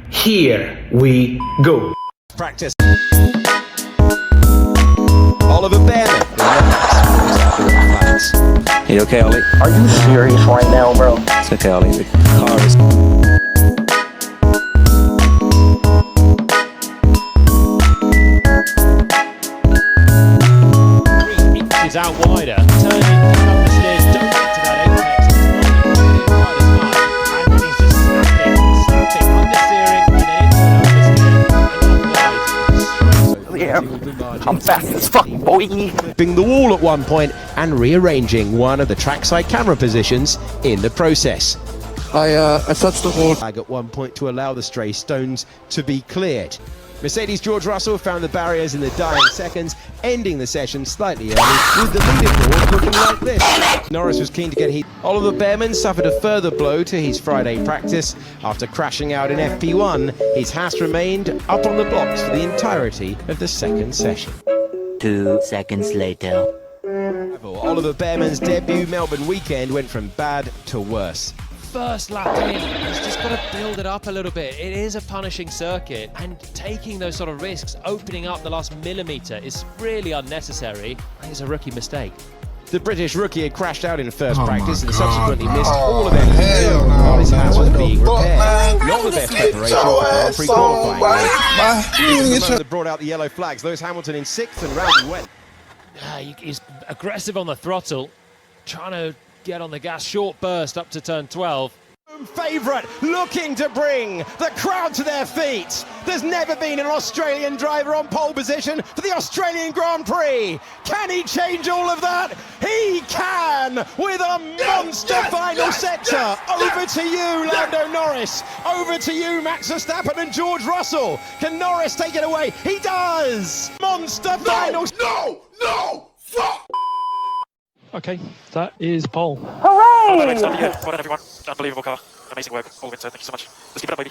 Here we go. Practice. Oliver Bearman. You okay, Ollie? Are you serious right now, bro? It's okay, Ollie. The car is... Is out wider, turning up the stairs, don't get to that apex, it's not really quite as much, and then he's just snapping, understeering, and then into an oversteer, and off Yeah, I'm fast as fuck, boy. Flipping the wall at one point and rearranging one of the trackside camera positions in the process. I touched the wall. Flag at one point to allow the stray stones to be cleared. Mercedes George Russell found the barriers in the dying seconds, ending the session slightly early with the leaderboard looking like this. Norris was keen to get heat. Oliver Bearman suffered a further blow to his Friday practice. After crashing out in FP1, his Haas remained up on the blocks for the entirety of the second session. 2 seconds later. Oliver Bearman's debut Melbourne weekend went from bad to worse. first lap in, he's just got to build it up a little bit. It is a punishing circuit, and taking those sort of risks, opening up the last millimetre, is really unnecessary. I think it's a rookie mistake. The British rookie had crashed out in first practice and subsequently missed all of FP2 while his Haas was being repaired. Not the best preparation for Grand Prix qualifying. They brought out the yellow flags. Lewis Hamilton in 6th and round he went. He's aggressive on the throttle, trying to get on the gas, short burst up to turn 12. Favourite looking to bring the crowd to their feet. There's never been an Australian driver on pole position for the Australian Grand Prix. Can he change all of that? He can, with a monster final sector. Over to you, Lando Norris. Over to you, Max Verstappen and George Russell. Can Norris take it away? He does. Monster final. No! Fuck! Okay, that is pole. Well done, everyone. Unbelievable car. Amazing work. All winter. Thank you so much. Let's keep it up, baby.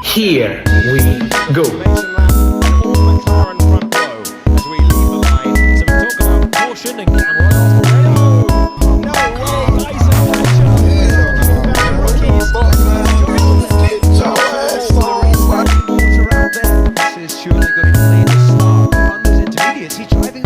Here we go. As we leave the line. So we talk about caution and camera. No way. This is surely going to play the start. Unders intermediates, he's driving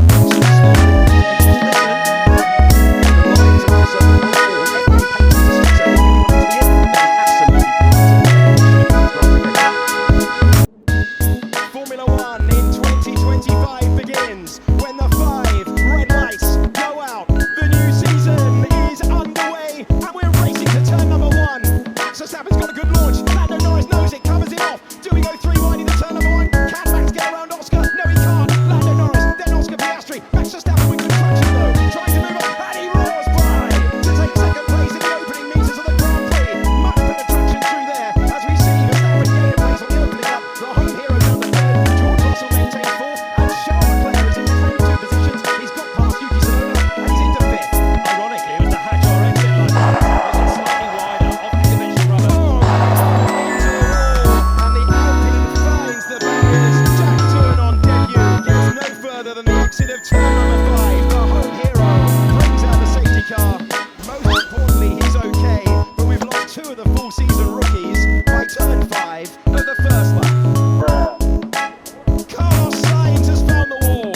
Formula 1 in 2025 begins when the 5 red lights go out. The new season is underway and we're racing to turn number 1. Max Verstappen's got a good launch. Lando Norris knows it, covers it off. Do we go 3 wide into turn number 1? Can Max get around Oscar? No, he can't. Lando Norris, then Oscar Piastri. Max Verstappen with good traction though, trying to move up, and he roars by to take second place in the opening meters of the Grand Prix. Much better traction through there as we see Verstappen gain a place on the opening lap. The home hero down the third. George Russell maintains 4th, and Charles Leclerc is in the final 2 positions. He's got past Yuki Tsunoda, and he's into 5th. Ironically, it was the hatch or exit line. It was slightly wider off the conventional rubber. And the Alpine finds the barriers. Jack Turn on debut gets no further than the exit of turn number 5. The home hero brings out the safety car. Most importantly, he's okay, but we've lost 2 of the full season rookies by turn 5 of the first lap. Carlos Sainz has found the wall.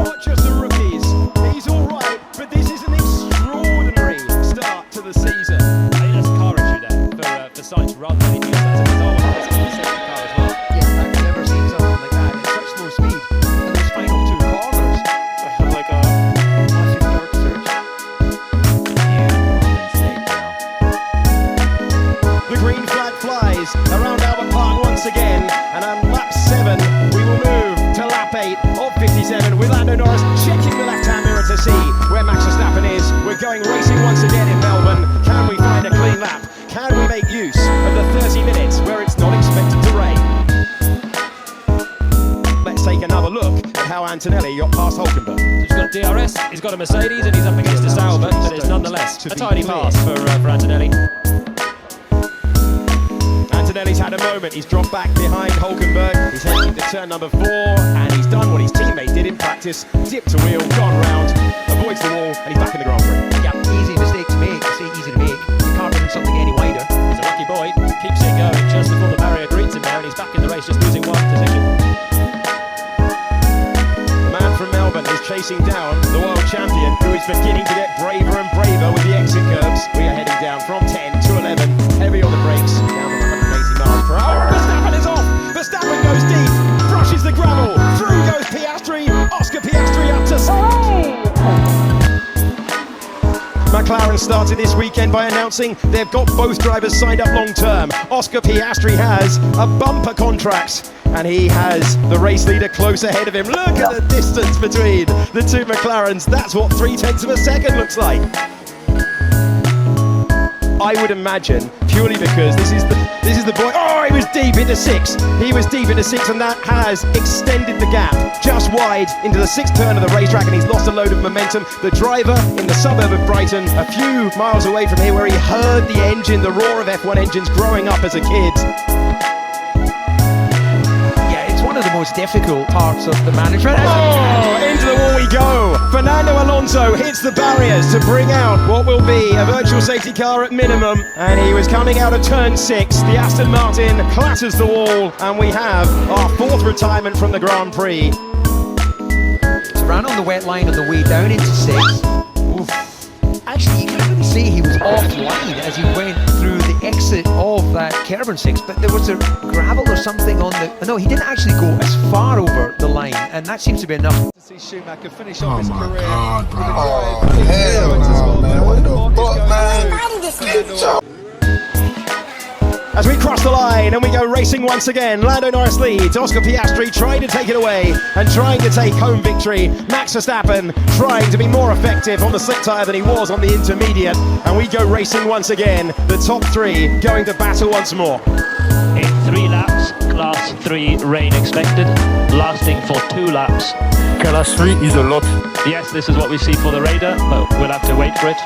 Not just the rookies. He's all right, but this is an extraordinary start to the season. I think that's a car issue there for Sainz rather than anything else. That's a bizarre one. It's a safety car as well. Yeah, I've never seen something like that. It's such slow speed. And those final 2 corners, I have like a massive torque surge. The green flag flies around Albert Park once again, and on lap 7 we will move to lap 8 of 57 with Lando Norris checking the left-hand mirror to see where Max Verstappen is. We're going racing once again in Melbourne. Can we find a clean lap? Can we make use of the 30 minutes where it's not expected to rain? Let's take another look at how Antonelli got past Hulkenberg. He's got DRS, he's got a Mercedes, and he's up against a Sauber, but it's nonetheless a tidy pass for Antonelli. Antonelli's had a moment, he's dropped back behind Hulkenberg, he's heading to turn number 4, and he's done what his teammate did in practice, dipped a wheel, gone round, avoids the chasing down the world champion, who is beginning to get braver and braver with the exit curves. We are heading down from 10 to 11, heavy on the brakes, down to 180 miles per hour. Verstappen is off. Verstappen goes deep, brushes the gravel. Through goes Piastri. Oscar Piastri up to 6th. McLaren started this weekend by announcing they've got both drivers signed up long term. Oscar Piastri has a bumper contract, and he has the race leader close ahead of him. Look at the distance between the two McLarens. That's what 0.3 of a second looks like. I would imagine, purely because this is the boy. Oh, he was deep into 6. He was deep into 6, and that has extended the gap just wide into the 6th turn of the racetrack, and he's lost a load of momentum. The driver in the suburb of Brighton, a few miles away from here, where he heard the engine, the roar of F1 engines growing up as a kid. One of the most difficult parts of the management. Oh, into the wall we go. Fernando Alonso hits the barriers to bring out what will be a virtual safety car at minimum, and he was coming out of turn 6. The Aston Martin clatters the wall, and we have our 4th retirement from the Grand Prix. It's ran on the wet line on the way down into 6. Oof. Actually, you can't really see he was offline as he went through the exit of that curb on 6, but there was a gravel or something on the... No, he didn't actually go as far over the line, and that seems to be enough. To see Schumacher finish off his career. God, bro. Oh, hell no, man. What the fuck, man? As we cross the line and we go racing once again, Lando Norris leads. Oscar Piastri trying to take it away and trying to take home victory. Max Verstappen trying to be more effective on the slick tyre than he was on the intermediate. And we go racing once again. The top 3 going to battle once more. In 3 laps, class 3 rain expected, lasting for 2 laps. Class 3 is a lot. Yes, this is what we see for the Raider, but we'll have to wait for it.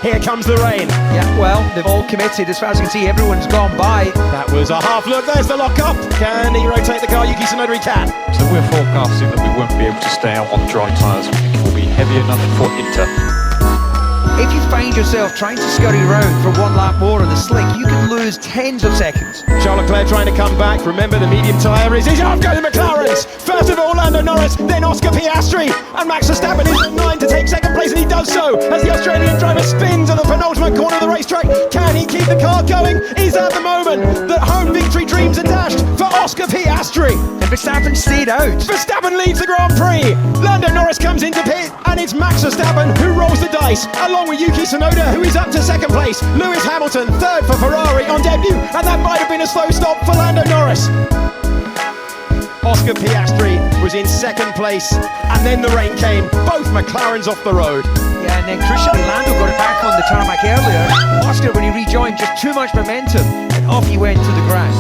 Here comes the rain. Yeah, well, they've all committed. As far as you can see, everyone's gone by. That was a half look. There's the lock-up. Can he rotate the car? Yuki Tsunoda, he can. So we're forecasting that we won't be able to stay out on dry tyres. We think it will be heavy enough for Inter. If you find yourself trying to scurry around for 1 lap more on the slick, you can lose tens of seconds. Charles Leclerc trying to come back. Remember, the medium tyre is off. Go to McLaren's. First of all, Lando Norris, then Oscar Piastri, and Max Verstappen is at 9 to take 2nd place, and he does so as the Australian driver spins at the penultimate corner of the racetrack. Can he keep the car going? Is that the moment that home victory dreams are dashed for Oscar Piastri? And Verstappen stayed out. Verstappen leads the Grand Prix. Lando Norris comes into pit, and it's Max Verstappen who rolls the dice, along with Yuki Tsunoda, who is up to 2nd place. Lewis Hamilton, 3rd for Ferrari on debut, and that might have been a slow stop for Lando Norris. Oscar Piastri was in 2nd place, and then the rain came. Both McLarens off the road. Yeah, and then crucially, Lando got it back on the tarmac earlier. Oscar, when he rejoined, just too much momentum, and off he went to the grass.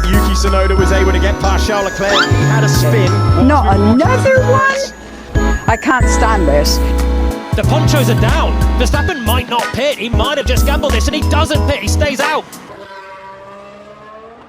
Yuki Tsunoda was able to get past Charles Leclerc. He had a spin. Not another one? I can't stand this. The ponchos are down. Verstappen might not pit. He might have just gambled this, and he doesn't pit. He stays out.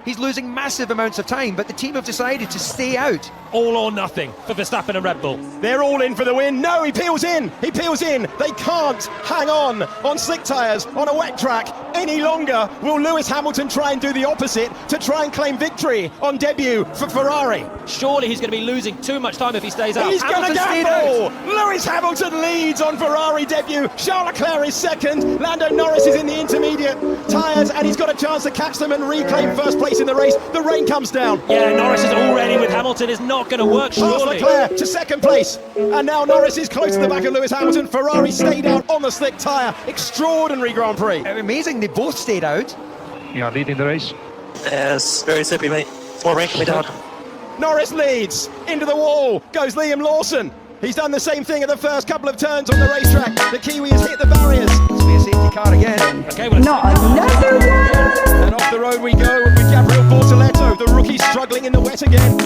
He's losing massive amounts of time, but the team have decided to stay out. All or nothing for Verstappen and Red Bull. They're all in for the win. No, he peels in. He peels in. They can't hang on slick tyres on a wet track any longer. Will Lewis Hamilton try and do the opposite to try and claim victory on debut for Ferrari? Surely he's going to be losing too much time if he stays out. He's going to gamble. Lewis Hamilton leads on Ferrari debut. Charles Leclerc is 2nd. Lando Norris is in the intermediate tyres, and he's got a chance to catch them and reclaim 1st place in the race. The rain comes down. Yeah, Norris is already with Hamilton. It's not going to work, surely. Leclerc to 2nd place, and now Norris is close to the back of Lewis Hamilton. Ferrari stayed out on the slick tyre. Extraordinary Grand Prix. Amazing, they both stayed out. Yeah, leading the race. Yes, very sippy, mate. More rain can be done. Norris leads. Into the wall goes Liam Lawson. He's done the same thing at the first couple of turns on the racetrack. The Kiwi has hit the barriers. It's be a safety car again. Okay, well, Not another one? And off the road we go with Gabriel Bortoleto, the rookie struggling in the wet again.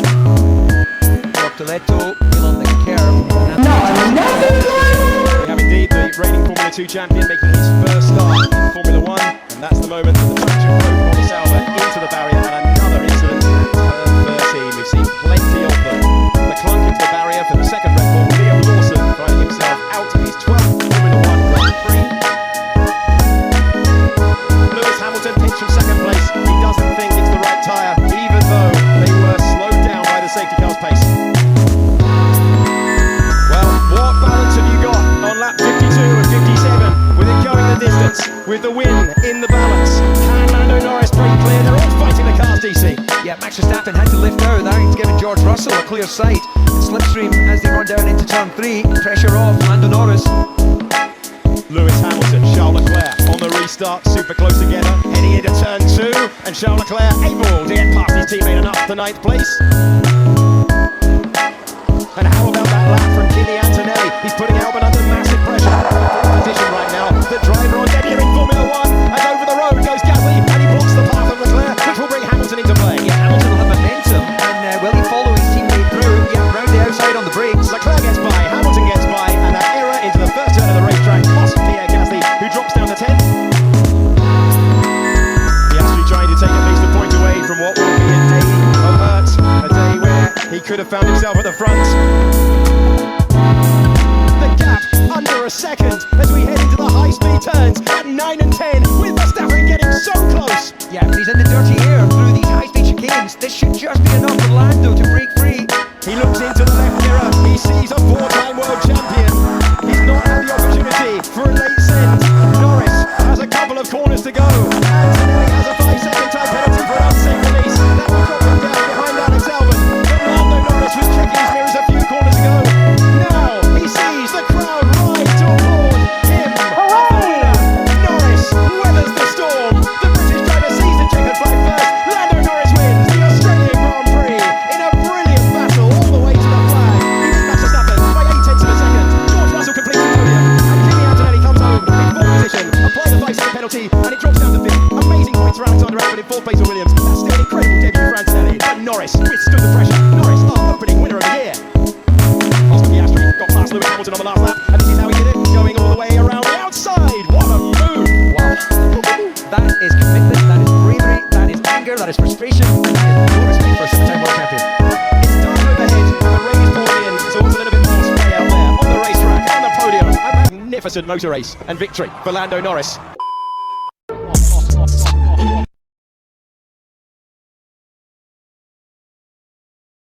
Bortoleto still on the curve. Not another one? We have indeed the reigning Formula 2 champion making his first start in Formula 1, and that's the moment that the puncher drove Monsalva into the barrier, and another incident at turn 13. We've seen plenty of them. The clunk into the barrier for the 2nd Red Bull. Liam Lawson finding himself out of his 12th Formula 1 Grand Prix. Lewis Hamilton pinched from 2nd place. He doesn't think it's the right tyre, even though they were slowed down by the safety car's pace. the distance with the win in the balance. Can Lando Norris break clear? They're all fighting the cars, DC. Yeah, Max Verstappen had to lift out. That he's given George Russell a clear sight. Slipstream as they run down into turn 3. Pressure off Lando Norris. Lewis Hamilton, Charles Leclerc on the restart, super close together, heading into turn 2, and Charles Leclerc able to get past his teammate and up to 9th place. And how about that lap from Kimi Antonelli? He's putting Albon under massive pressure. Position right now. The driver on debut in Formula 1, and over the road goes Gasly, and he blocks the path of Leclerc, which will bring Hamilton into play. Yeah, Hamilton will have momentum, and will he follow his teammate through? Yeah, round the outside on the brakes. Leclerc gets by, Hamilton gets by, and that error into the first turn of the racetrack costs Pierre Gasly, who drops down to 10th. Piastri trying to take at least a point away from what will be a day of hurt, a day where he could have found himself at the front. The gap under a second as we head into the high-speed turns at 9 and 10, with Verstappen getting so close. Yeah, but he's in the dirty air through these high-speed chicanes. This should just be enough for Lando to break free. He looks into the left mirror. He sees a 4-time world champion. He's not had the opportunity for a late send. Norris has a couple of corners to go. Antonelli has a 5-second time penalty for an unsafe release. That will drop him down behind Alex Albon. But Lando Norris was checking his mirrors a few corners ago. Now he sees the crowd rise to applaud him as the winner. Norris weathers the storm. The British driver sees the checkered flag first. Lando Norris wins the Australian Grand Prix in a brilliant battle all the way to the flag. He beat Max Verstappen by 8/10 of a second. George Russell completes the podium, and Kimi Antonelli comes home in 4th position. Apply the 5-second penalty, and it drops down to 5th. Amazing points for Alexander Albon in 4th place for Williams. That's still an incredible debut for Antonelli, but Norris withstood the pressure. Norris, our opening winner of the year. Oscar Piastri got past Lewis Hamilton on the last lap, and this is how he did it, going all the way around the outside. What a move! Wow. That is commitment, that is bravery, that is anger, that is frustration, and that is no respect for a 7-time world champion. It's dark overhead, and the rain is pouring in, so it's a little bit more spray out there on the racetrack, on the podium. A magnificent motor race and victory for Lando Norris.